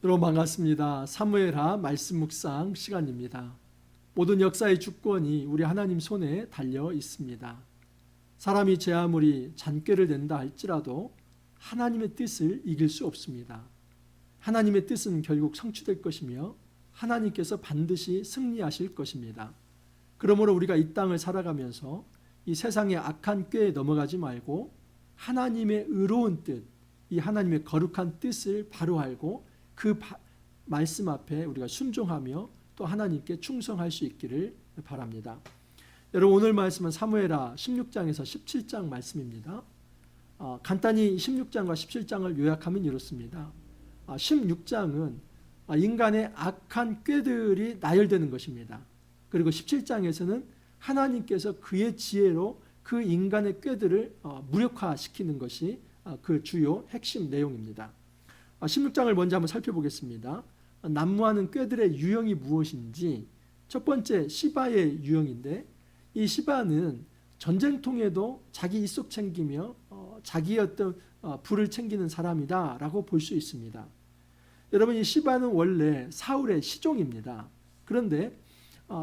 여러분 반갑습니다. 사무엘하 말씀 묵상 시간입니다. 모든 역사의 주권이 우리 하나님 손에 달려 있습니다. 사람이 제 아무리 잔꾀를 낸다 할지라도 하나님의 뜻을 이길 수 없습니다. 하나님의 뜻은 결국 성취될 것이며 하나님께서 반드시 승리하실 것입니다. 그러므로 우리가 이 땅을 살아가면서 이 세상의 악한 꾀에 넘어가지 말고 하나님의 의로운 뜻, 이 하나님의 거룩한 뜻을 바로 알고 그 말씀 앞에 우리가 순종하며 또 하나님께 충성할 수 있기를 바랍니다. 여러분, 오늘 말씀은 사무엘하 16장에서 17장 말씀입니다. 간단히 16장과 17장을 요약하면 이렇습니다. 16장은 인간의 악한 꾀들이 나열되는 것입니다. 그리고 17장에서는 하나님께서 그의 지혜로 그 인간의 꾀들을 무력화시키는 것이 그 주요 핵심 내용입니다. 16장을 먼저 한번 살펴보겠습니다. 난무하는 꾀들의 유형이 무엇인지. 첫 번째, 시바의 유형인데, 이 시바는 전쟁통에도 자기 입속 챙기며 자기의 어떤 부를 챙기는 사람이다 라고 볼 수 있습니다. 여러분, 이 시바는 원래 사울의 시종입니다. 그런데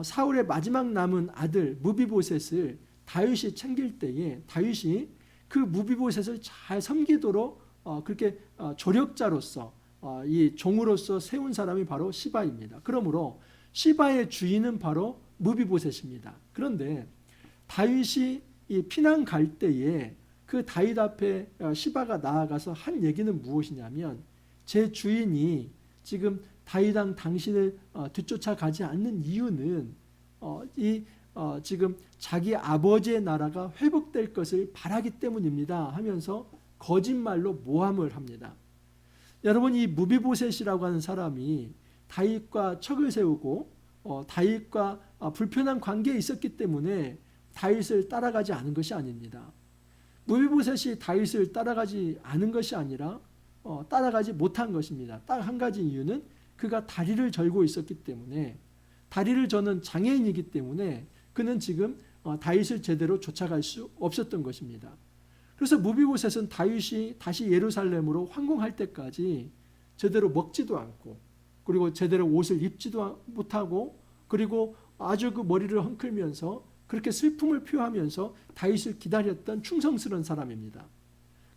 사울의 마지막 남은 아들 무비보셋을 다윗이 챙길 때에 다윗이 그 무비보셋을 잘 섬기도록 그렇게 조력자로서 이 종으로서 세운 사람이 바로 시바입니다. 그러므로 시바의 주인은 바로 무비보셋입니다. 그런데 다윗이 이 피난 갈 때에 그 다윗 앞에 시바가 나아가서 한 얘기는 무엇이냐면, 제 주인이 지금 다윗왕 당신을 뒤쫓아가지 않는 이유는 지금 자기 아버지의 나라가 회복될 것을 바라기 때문입니다 하면서 거짓말로 모함을 합니다. 여러분, 이 무비보셋이라고 하는 사람이 다윗과 척을 세우고 다윗과 불편한 관계에 있었기 때문에 다윗을 따라가지 않은 것이 아닙니다. 무비보셋이 다윗을 따라가지 않은 것이 아니라 따라가지 못한 것입니다. 딱 한 가지 이유는 그가 다리를 절고 있었기 때문에, 다리를 저는 장애인이기 때문에 그는 지금 다윗을 제대로 쫓아갈 수 없었던 것입니다. 그래서 무비보셋은 다윗이 다시 예루살렘으로 황공할 때까지 제대로 먹지도 않고, 그리고 제대로 옷을 입지도 못하고, 그리고 아주 그 머리를 헝클면서 그렇게 슬픔을 표하면서 다윗을 기다렸던 충성스러운 사람입니다.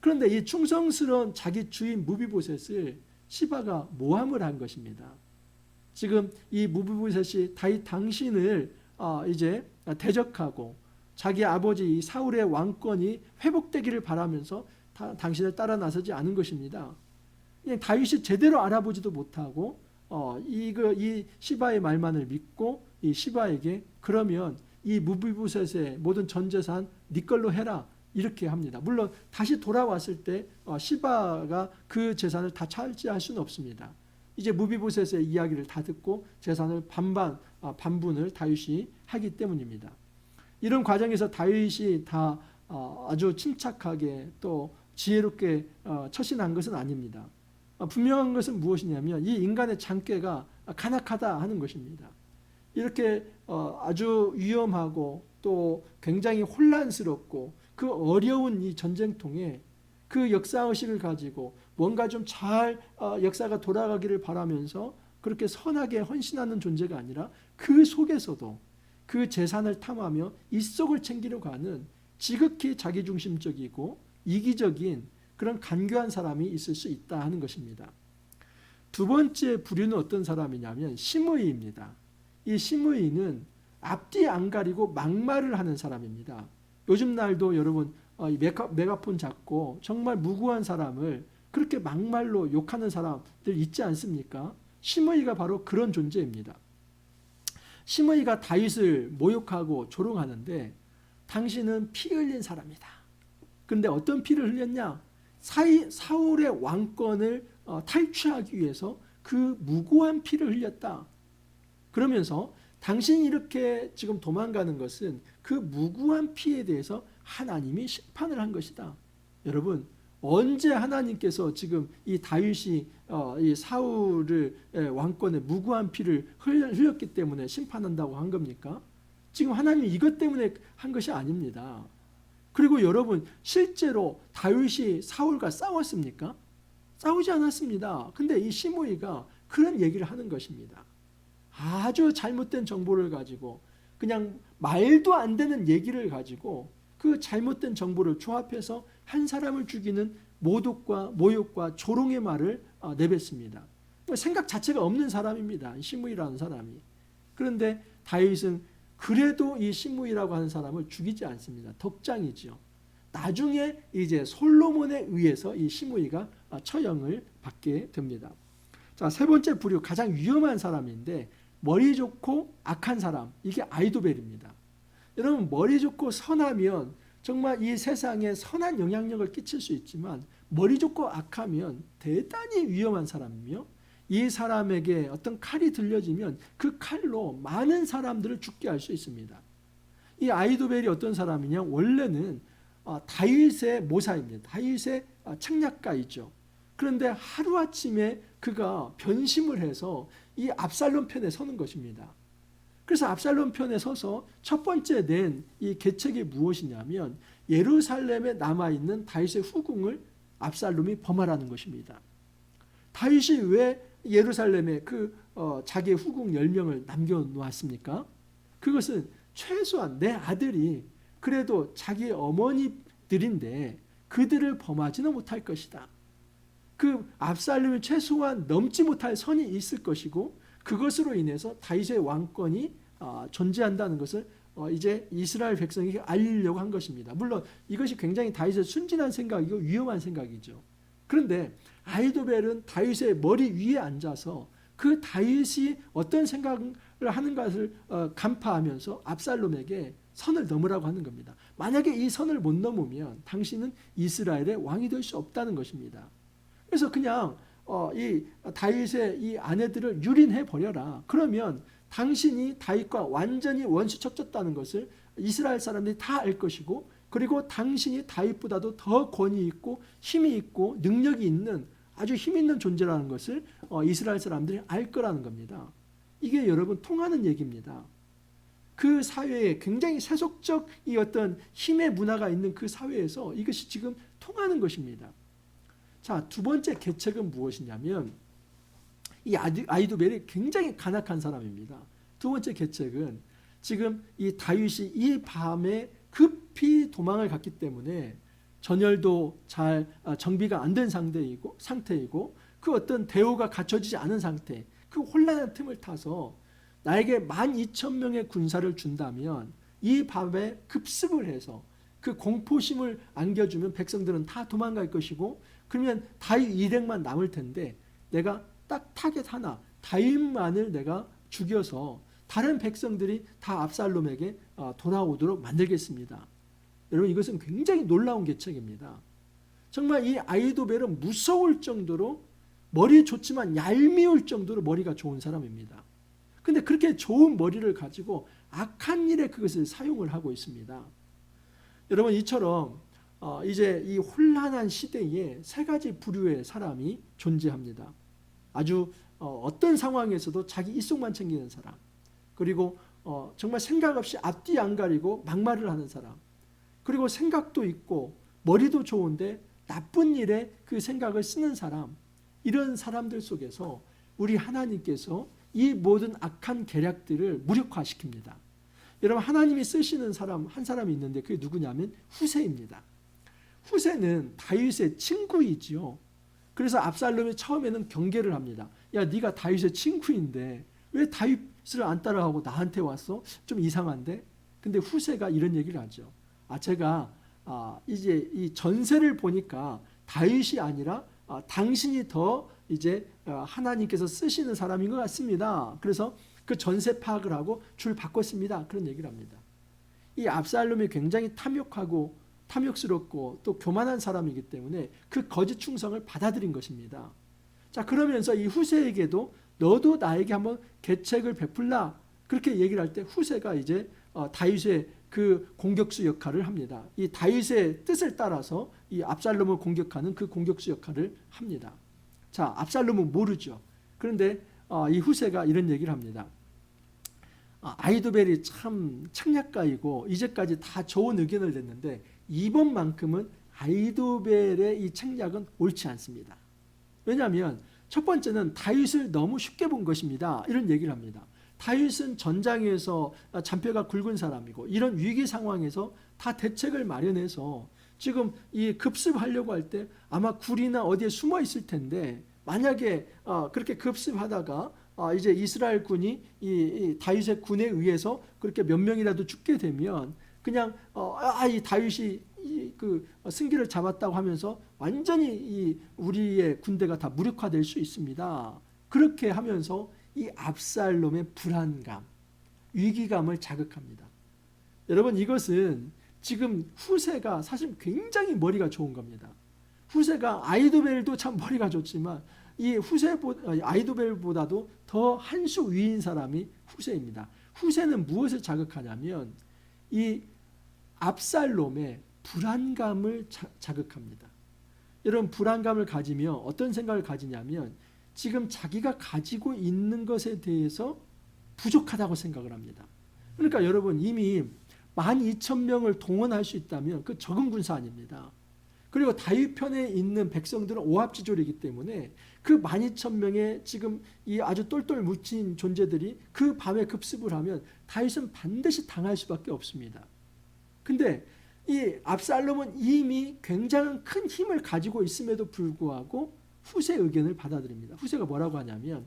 그런데 이 충성스러운 자기 주인 무비보셋을 시바가 모함을 한 것입니다. 지금 이 무비보셋이 다윗 당신을 이제 대적하고 자기 아버지 사울의 왕권이 회복되기를 바라면서 당신을 따라 나서지 않은 것입니다. 그냥 다윗이 제대로 알아보지도 못하고 이 시바의 말만을 믿고 이 시바에게 그러면 이 무비보셋의 모든 전 재산 네 걸로 해라 이렇게 합니다. 물론 다시 돌아왔을 때 시바가 그 재산을 다 차지할 수는 없습니다. 이제 무비보셋의 이야기를 다 듣고 재산을 반분을 다윗이 하기 때문입니다. 이런 과정에서 다윗이 다 아주 침착하게 또 지혜롭게 처신한 것은 아닙니다. 분명한 것은 무엇이냐면 이 인간의 장꾀가 간악하다 하는 것입니다. 이렇게 아주 위험하고 또 굉장히 혼란스럽고 그 어려운 이 전쟁통에 그 역사의식을 가지고 뭔가 좀 잘 역사가 돌아가기를 바라면서 그렇게 선하게 헌신하는 존재가 아니라 그 속에서도 그 재산을 탐하며 입속을 챙기려고 하는 지극히 자기중심적이고 이기적인 그런 간교한 사람이 있을 수 있다 하는 것입니다. 두 번째 부류는 어떤 사람이냐면 심의입니다. 이 심의는 앞뒤 안 가리고 막말을 하는 사람입니다. 요즘 날도 여러분 메가폰 잡고 정말 무고한 사람을 그렇게 막말로 욕하는 사람들 있지 않습니까? 심의가 바로 그런 존재입니다. 심의가 다윗을 모욕하고 조롱하는데, 당신은 피 흘린 사람이다. 그런데 어떤 피를 흘렸냐? 사울의 왕권을 탈취하기 위해서 그 무고한 피를 흘렸다. 그러면서 당신이 이렇게 지금 도망가는 것은 그 무고한 피에 대해서 하나님이 심판을 한 것이다. 여러분, 언제 하나님께서 지금 이 다윗이 이 사울의 왕권의 무고한 피를 흘렸기 때문에 심판한다고 한 겁니까? 지금 하나님이 이것 때문에 한 것이 아닙니다. 그리고 여러분, 실제로 다윗이 사울과 싸웠습니까? 싸우지 않았습니다. 근데 이 시므이가 그런 얘기를 하는 것입니다. 아주 잘못된 정보를 가지고 그냥 말도 안 되는 얘기를 가지고 그 잘못된 정보를 조합해서 한 사람을 죽이는 모독과 모욕과 조롱의 말을 내뱉습니다. 생각 자체가 없는 사람입니다. 시므이라는 사람이. 그런데 다윗은 그래도 이 시므이라고 하는 사람을 죽이지 않습니다. 덕장이죠. 나중에 이제 솔로몬에 의해서 이 시므이가 처형을 받게 됩니다. 자, 세 번째 부류, 가장 위험한 사람인데 머리 좋고 악한 사람, 이게 아이도벨입니다. 여러분, 머리 좋고 선하면 정말 이 세상에 선한 영향력을 끼칠 수 있지만 머리 좋고 악하면 대단히 위험한 사람이며 이 사람에게 어떤 칼이 들려지면 그 칼로 많은 사람들을 죽게 할 수 있습니다. 이 아이도벨이 어떤 사람이냐? 원래는 다윗의 모사입니다. 다윗의 책략가이죠. 그런데 하루아침에 그가 변심을 해서 이 압살롬 편에 서는 것입니다. 그래서 압살롬 편에 서서 첫 번째 낸 이 계책이 무엇이냐면 예루살렘에 남아있는 다윗의 후궁을 압살롬이 범하라는 것입니다. 다윗이 왜 예루살렘에 자기의 후궁 10명을 남겨놓았습니까? 그것은 최소한 내 아들이 그래도 자기 어머니들인데 그들을 범하지는 못할 것이다. 그 압살롬이 최소한 넘지 못할 선이 있을 것이고 그것으로 인해서 다윗의 왕권이 존재한다는 것을 이제 이스라엘 백성에게 알리려고 한 것입니다. 물론 이것이 굉장히 다윗의 순진한 생각이고 위험한 생각이죠. 그런데 아이도벨은 다윗의 머리 위에 앉아서 그 다윗이 어떤 생각을 하는 것을 간파하면서 압살롬에게 선을 넘으라고 하는 겁니다. 만약에 이 선을 못 넘으면 당신은 이스라엘의 왕이 될 수 없다는 것입니다. 그래서 그냥 이 다윗의 이 아내들을 유린해 버려라. 그러면 당신이 다윗과 완전히 원수척졌다는 것을 이스라엘 사람들이 다 알 것이고 그리고 당신이 다윗보다도 더 권위 있고 힘이 있고 능력이 있는 아주 힘 있는 존재라는 것을 이스라엘 사람들이 알 거라는 겁니다. 이게 여러분 통하는 얘기입니다. 그 사회에 굉장히 세속적 이 어떤 힘의 문화가 있는 그 사회에서 이것이 지금 통하는 것입니다. 자, 두 번째 계책은 무엇이냐면 이 아이도벨이 굉장히 간악한 사람입니다. 두 번째 계책은 지금 이 다윗이 이 밤에 급히 도망을 갔기 때문에 전열도 잘 정비가 안 된 상태이고 그 어떤 대우가 갖춰지지 않은 상태, 그 혼란한 틈을 타서 나에게 12,000명의 군사를 준다면 이 밤에 급습을 해서 그 공포심을 안겨주면 백성들은 다 도망갈 것이고 그러면 다윗 일행만 남을 텐데 내가 딱 타겟 하나, 다윗만을 내가 죽여서 다른 백성들이 다 압살롬에게 돌아오도록 만들겠습니다. 여러분, 이것은 굉장히 놀라운 계책입니다. 정말 이 아이도벨은 무서울 정도로 머리 좋지만 얄미울 정도로 머리가 좋은 사람입니다. 근데 그렇게 좋은 머리를 가지고 악한 일에 그것을 사용을 하고 있습니다. 여러분, 이처럼 이제 이 혼란한 시대에 세 가지 부류의 사람이 존재합니다. 아주 어떤 상황에서도 자기 이속만 챙기는 사람, 그리고 정말 생각 없이 앞뒤 안 가리고 막말을 하는 사람, 그리고 생각도 있고 머리도 좋은데 나쁜 일에 그 생각을 쓰는 사람, 이런 사람들 속에서 우리 하나님께서 이 모든 악한 계략들을 무력화시킵니다. 여러분, 하나님이 쓰시는 사람 한 사람이 있는데 그게 누구냐면 후세입니다. 후세는 다윗의 친구이지요. 그래서 압살롬이 처음에는 경계를 합니다. 야, 네가 다윗의 친구인데 왜 다윗을 안 따라가고 나한테 왔어? 좀 이상한데? 근데 후세가 이런 얘기를 하죠. 제가 이제 이 전세를 보니까 다윗이 아니라 당신이 더 이제 하나님께서 쓰시는 사람인 것 같습니다. 그래서 그 전세 파악을 하고 줄 바꿨습니다. 그런 얘기를 합니다. 이 압살롬이 굉장히 탐욕스럽고 또 교만한 사람이기 때문에 그 거짓 충성을 받아들인 것입니다. 자, 그러면서 이 후세에게도 너도 나에게 한번 계책을 베풀라, 그렇게 얘기를 할 때 후세가 이제 다윗의 그 공격수 역할을 합니다. 이 다윗의 뜻을 따라서 이 압살롬을 공격하는 그 공격수 역할을 합니다. 자, 압살롬은 모르죠. 그런데 이 후세가 이런 얘기를 합니다. 아이도벨이 참 책략가이고 이제까지 다 좋은 의견을 냈는데 이번만큼은 아이도벨의 이 책략은 옳지 않습니다. 왜냐하면 첫 번째는 다윗을 너무 쉽게 본 것입니다. 이런 얘기를 합니다. 다윗은 전장에서 잔뼈가 굵은 사람이고 이런 위기 상황에서 다 대책을 마련해서 지금 이 급습하려고 할 때 아마 굴이나 어디에 숨어 있을 텐데 만약에 그렇게 급습하다가 이제 이스라엘 군이 이 다윗의 군에 의해서 그렇게 몇 명이라도 죽게 되면 그냥 이 다윗이 그 승기를 잡았다고 하면서 완전히 이 우리의 군대가 다 무력화될 수 있습니다. 그렇게 하면서 이 압살롬의 불안감, 위기감을 자극합니다. 여러분 이것은 지금 후세가 사실 굉장히 머리가 좋은 겁니다. 후세가 아이도벨도 참 머리가 좋지만 이 아이도벨보다도 더 한 수 위인 사람이 후세입니다. 후세는 무엇을 자극하냐면 이 압살롬의 불안감을 자극합니다. 여러분 불안감을 가지며 어떤 생각을 가지냐면 지금 자기가 가지고 있는 것에 대해서 부족하다고 생각을 합니다. 그러니까 여러분 이미 12,000명을 동원할 수 있다면 그 적은 군사 아닙니다. 그리고 다윗 편에 있는 백성들은 오합지졸이기 때문에 그 12,000명의 지금 이 아주 똘똘 뭉친 존재들이 그 밤에 급습을 하면 다윗은 반드시 당할 수밖에 없습니다. 근데 이 압살롬은 이미 굉장한 큰 힘을 가지고 있음에도 불구하고 후세 의견을 받아들입니다. 후세가 뭐라고 하냐면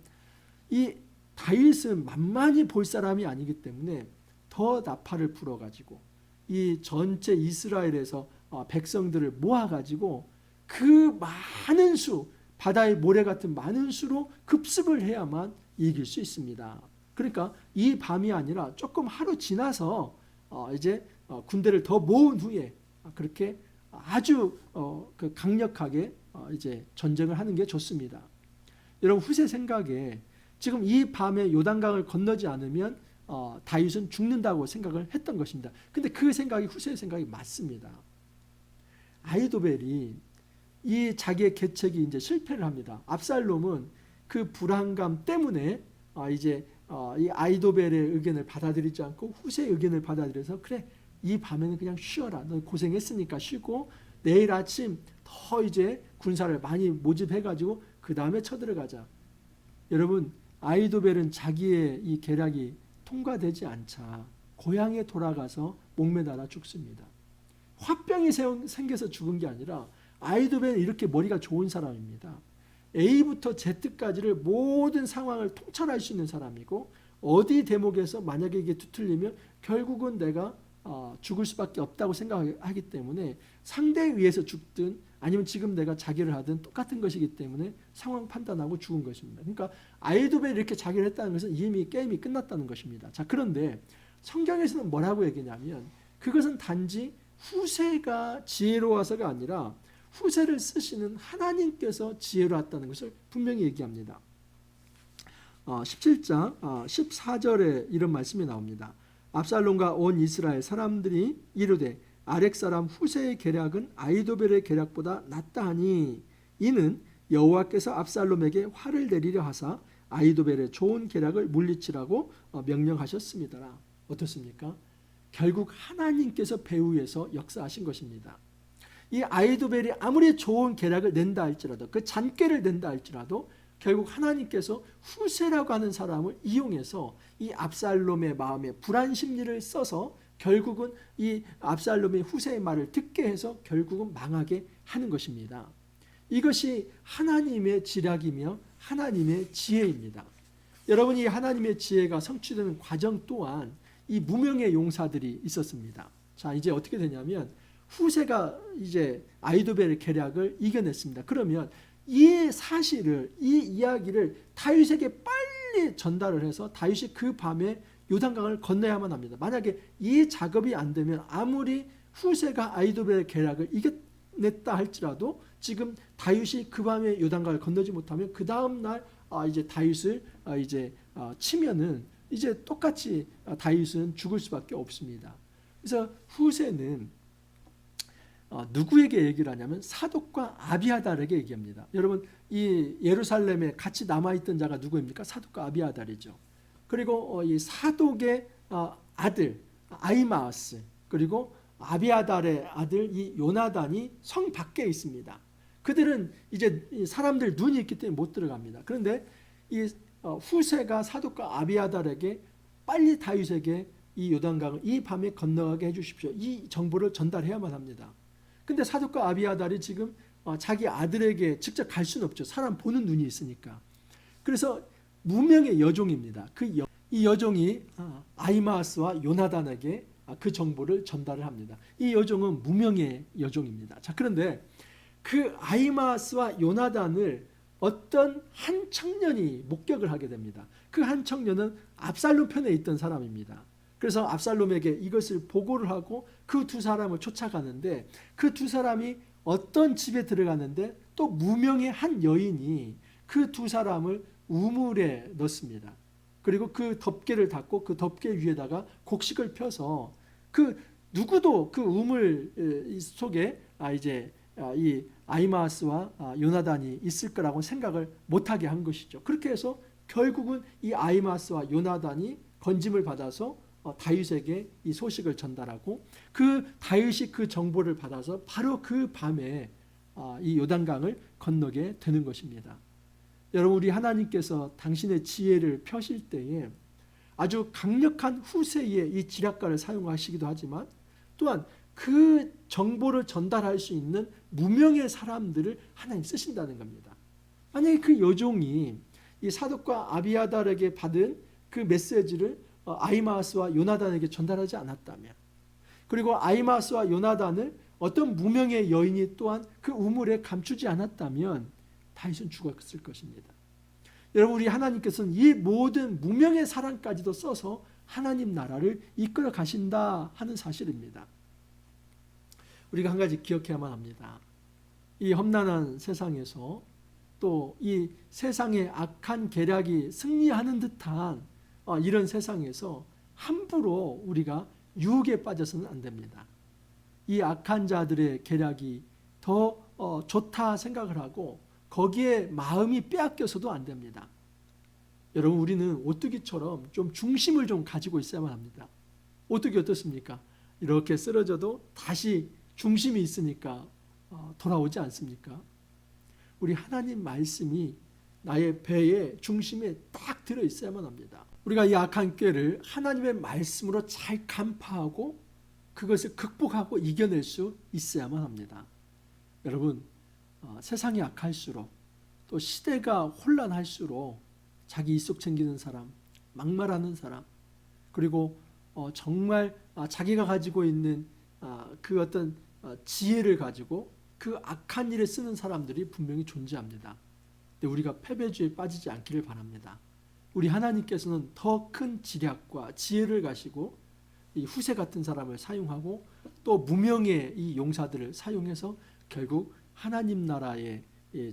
이 다윗은 만만히 볼 사람이 아니기 때문에 더 나팔을 불어가지고 이 전체 이스라엘에서 백성들을 모아가지고 그 많은 수, 바다의 모래 같은 많은 수로 급습을 해야만 이길 수 있습니다. 그러니까 이 밤이 아니라 조금 하루 지나서 이제 군대를 더 모은 후에 그렇게 아주 강력하게 이제 전쟁을 하는 게 좋습니다. 여러분 후세 생각에 지금 이 밤에 요단강을 건너지 않으면 다윗은 죽는다고 생각을 했던 것입니다. 근데 그 생각이 후세의 생각이 맞습니다. 아이도벨이 이 자기의 계책이 이제 실패를 합니다. 압살롬은 그 불안감 때문에 이제 이 아이도벨의 의견을 받아들이지 않고 후세의 의견을 받아들여서 그래 이 밤에는 그냥 쉬어라. 너 고생했으니까 쉬고 내일 아침 더 이제 군사를 많이 모집해가지고 그 다음에 쳐들어가자. 여러분 아이도벨은 자기의 이 계략이 통과되지 않자 고향에 돌아가서 목매달아 죽습니다. 화병이 생겨서 죽은 게 아니라 아이도벨은 이렇게 머리가 좋은 사람입니다. A부터 Z까지를 모든 상황을 통찰할 수 있는 사람이고 어디 대목에서 만약에 이게 뒤틀리면 결국은 내가 죽을 수밖에 없다고 생각하기 때문에 상대에 의해서 죽든 아니면 지금 내가 자기를 하든 똑같은 것이기 때문에 상황 판단하고 죽은 것입니다. 그러니까 아이도벨이 이렇게 자기를 했다는 것은 이미 게임이 끝났다는 것입니다. 자, 그런데 성경에서는 뭐라고 얘기냐면 그것은 단지 후세가 지혜로워서가 아니라 후세를 쓰시는 하나님께서 지혜로웠다는 것을 분명히 얘기합니다. 17장 14절에 이런 말씀이 나옵니다. 압살롬과 온 이스라엘 사람들이 이르되 아렉 사람 후세의 계략은 아이도벨의 계략보다 낫다 하니 이는 여호와께서 압살롬에게 화를 내리려 하사 아이도벨의 좋은 계략을 물리치라고 명령하셨습니다. 어떻습니까? 결국 하나님께서 배후에서 역사하신 것입니다. 이 아이도벨이 아무리 좋은 계략을 낸다 할지라도 그 잔꾀를 낸다 할지라도 결국 하나님께서 후세라고 하는 사람을 이용해서 이 압살롬의 마음에 불안 심리를 써서 결국은 이 압살롬이 후세의 말을 듣게 해서 결국은 망하게 하는 것입니다. 이것이 하나님의 지략이며 하나님의 지혜입니다. 여러분 이 하나님의 지혜가 성취되는 과정 또한 이 무명의 용사들이 있었습니다. 자, 이제 어떻게 되냐면 후세가 이제 아이도벨의 계략을 이겨냈습니다. 그러면 이 사실을 이 이야기를 다윗에게 빨리 전달을 해서 다윗이 그 밤에 요단강을 건너야만 합니다. 만약에 이 작업이 안 되면 아무리 후세가 아이도벨의 계략을 이겨냈다 할지라도 지금 다윗이 그 밤에 요단강을 건너지 못하면 그 다음 날 이제 다윗을 이제 치면은 이제 똑같이 다윗은 죽을 수밖에 없습니다. 그래서 후세는 누구에게 얘기를 하냐면 사독과 아비아달에게 얘기합니다. 여러분 이 예루살렘에 같이 남아있던 자가 누구입니까? 사독과 아비아달이죠. 그리고 이 사독의 아들 아히마아스 그리고 아비아달의 아들 이 요나단이 성 밖에 있습니다. 그들은 이제 사람들 눈이 있기 때문에 못 들어갑니다. 그런데 이 후세가 사독과 아비아달에게 빨리 다윗에게 이 요단강을 이 밤에 건너가게 해주십시오. 이 정보를 전달해야만 합니다. 근데 사독과 아비아달이 지금 자기 아들에게 직접 갈 수는 없죠. 사람 보는 눈이 있으니까. 그래서 무명의 여종입니다. 이 여종이 아히마아스와 요나단에게 그 정보를 전달을 합니다. 이 여종은 무명의 여종입니다. 자, 그런데 그 아히마아스와 요나단을 어떤 한 청년이 목격을 하게 됩니다. 그 한 청년은 압살롬 편에 있던 사람입니다. 그래서 압살롬에게 이것을 보고를 하고 그 두 사람을 쫓아가는데, 그 두 사람이 어떤 집에 들어갔는데 또 무명의 한 여인이 그 두 사람을 우물에 넣습니다. 그리고 그 덮개를 닫고 그 덮개 위에다가 곡식을 펴서 그 누구도 그 우물 속에 이 아히마아스와 요나단이 있을 거라고 생각을 못하게 한 것이죠. 그렇게 해서 결국은 이 아히마아스와 요나단이 건짐을 받아서 다윗에게 이 소식을 전달하고, 그 다윗이 그 정보를 받아서 바로 그 밤에 이 요단강을 건너게 되는 것입니다. 여러분, 우리 하나님께서 당신의 지혜를 펴실 때에 아주 강력한 후세의 이 지략가를 사용하시기도 하지만, 또한 그 정보를 전달할 수 있는 무명의 사람들을 하나님 쓰신다는 겁니다. 만약에 그 여종이 이 사독과 아비아달에게 받은 그 메시지를 아히마아스와 요나단에게 전달하지 않았다면, 그리고 아히마아스와 요나단을 어떤 무명의 여인이 또한 그 우물에 감추지 않았다면 다윗은 죽었을 것입니다. 여러분, 우리 하나님께서는 이 모든 무명의 사람까지도 써서 하나님 나라를 이끌어 가신다 하는 사실입니다. 우리가 한 가지 기억해야만 합니다. 이 험난한 세상에서 또 이 세상의 악한 계략이 승리하는 듯한 이런 세상에서 함부로 우리가 유혹에 빠져서는 안 됩니다. 이 악한 자들의 계략이 더 좋다 생각을 하고 거기에 마음이 빼앗겨서도 안 됩니다. 여러분, 우리는 오뚜기처럼 좀 중심을 좀 가지고 있어야만 합니다. 오뚜기 어떻습니까? 이렇게 쓰러져도 다시 중심이 있으니까 돌아오지 않습니까? 우리 하나님 말씀이 나의 배의 중심에 딱 들어 있어야만 합니다. 우리가 이 악한 꾀를 하나님의 말씀으로 잘 간파하고 그것을 극복하고 이겨낼 수 있어야만 합니다. 여러분, 세상이 악할수록 또 시대가 혼란할수록 자기 이속 챙기는 사람, 막말하는 사람, 그리고 정말 자기가 가지고 있는 그 어떤 지혜를 가지고 그 악한 일에 쓰는 사람들이 분명히 존재합니다. 근데 우리가 패배주의에 빠지지 않기를 바랍니다. 우리 하나님께서는 더 큰 지략과 지혜를 가시고 이 후세 같은 사람을 사용하고 또 무명의 이 용사들을 사용해서 결국 하나님 나라의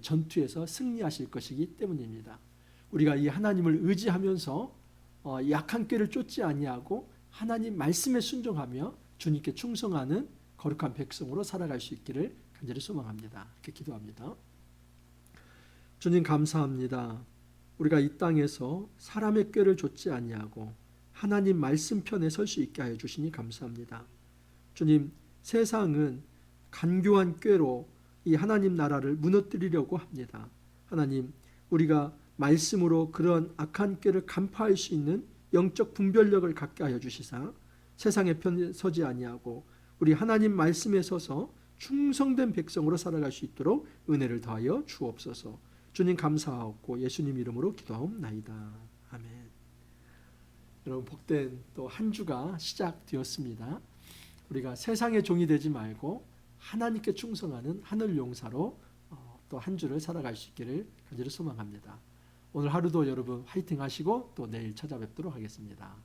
전투에서 승리하실 것이기 때문입니다. 우리가 이 하나님을 의지하면서 약한 꾀를 쫓지 아니하고 하나님 말씀에 순종하며 주님께 충성하는 거룩한 백성으로 살아갈 수 있기를 간절히 소망합니다. 이렇게 기도합니다. 주님, 감사합니다. 우리가 이 땅에서 사람의 꾀를 좇지 아니하고 하나님 말씀 편에 설 수 있게 하여 주시니 감사합니다. 주님, 세상은 간교한 꾀로 이 하나님 나라를 무너뜨리려고 합니다. 하나님, 우리가 말씀으로 그런 악한 꾀를 간파할 수 있는 영적 분별력을 갖게 하여 주시사 세상의 편에 서지 아니하고 우리 하나님 말씀에 서서 충성된 백성으로 살아갈 수 있도록 은혜를 더하여 주옵소서. 주님 감사하고 예수님 이름으로 기도하옵나이다. 아멘. 여러분, 복된 또 한 주가 시작되었습니다. 우리가 세상의 종이 되지 말고 하나님께 충성하는 하늘 용사로 또 한 주를 살아갈 수 있기를 간절히 소망합니다. 오늘 하루도 여러분 화이팅 하시고 또 내일 찾아뵙도록 하겠습니다.